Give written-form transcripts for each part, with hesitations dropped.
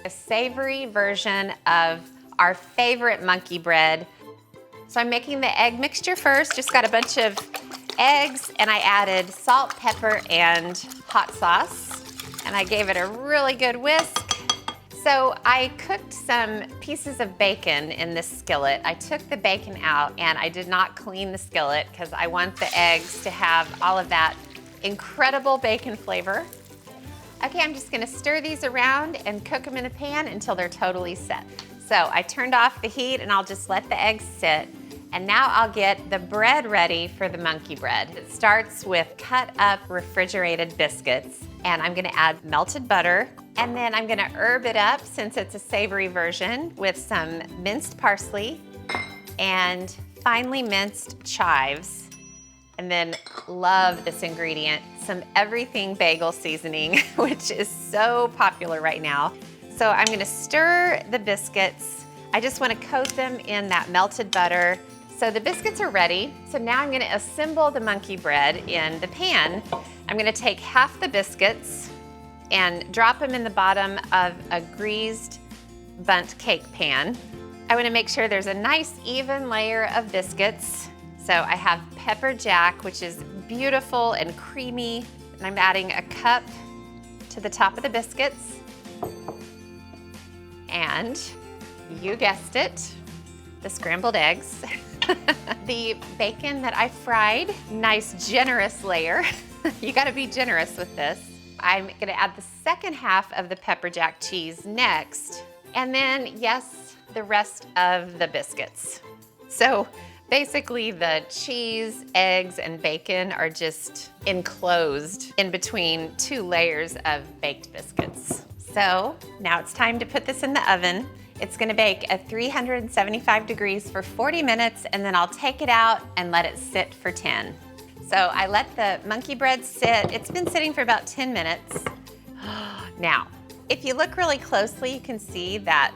A savory version of our favorite monkey bread. So I'm making the egg mixture first. Just got a bunch of eggs and I added salt, pepper, and hot sauce. And I gave it a really good whisk. So I cooked some pieces of bacon in this skillet. I took the bacon out and I did not clean the skillet because I want the eggs to have all of that incredible bacon flavor. Okay, I'm just gonna stir these around and cook them in a pan until they're totally set. So I turned off the heat and I'll just let the eggs sit. And now I'll get the bread ready for the monkey bread. It starts with cut up refrigerated biscuits. And I'm gonna add melted butter. And then I'm gonna herb it up, since it's a savory version, with some minced parsley and finely minced chives. And then love this ingredient, some everything bagel seasoning, which is so popular right now. So I'm gonna stir the biscuits. I just wanna coat them in that melted butter. So the biscuits are ready. So now I'm gonna assemble the monkey bread in the pan. I'm gonna take half the biscuits and drop them in the bottom of a greased bundt cake pan. I wanna make sure there's a nice even layer of biscuits. So I have pepper jack, which is beautiful and creamy. And I'm adding a cup to the top of the biscuits. And you guessed it, the scrambled eggs. The bacon that I fried, nice generous layer. You gotta be generous with this. I'm gonna add the second half of the pepper jack cheese next. And then, yes, the rest of the biscuits. So basically the cheese, eggs, and bacon are just enclosed in between two layers of baked biscuits. So now it's time to put this in the oven. It's gonna bake at 375 degrees for 40 minutes, and then I'll take it out and let it sit for 10. So I let the monkey bread sit. It's been sitting for about 10 minutes. Now, if you look really closely, you can see that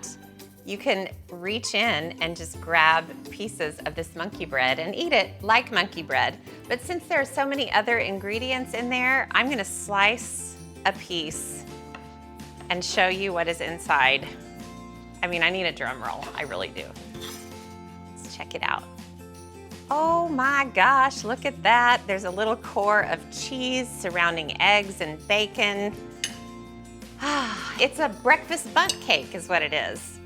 you can reach in and just grab pieces of this monkey bread and eat it like monkey bread. But since there are so many other ingredients in there, I'm gonna slice a piece and show you what is inside. I mean, I need a drum roll, I really do. Let's check it out. Oh my gosh, look at that. There's a little core of cheese surrounding eggs and bacon. It's a breakfast bundt cake is what it is.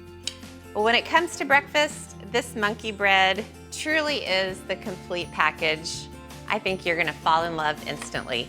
But when it comes to breakfast, this monkey bread truly is the complete package. I think you're gonna fall in love instantly.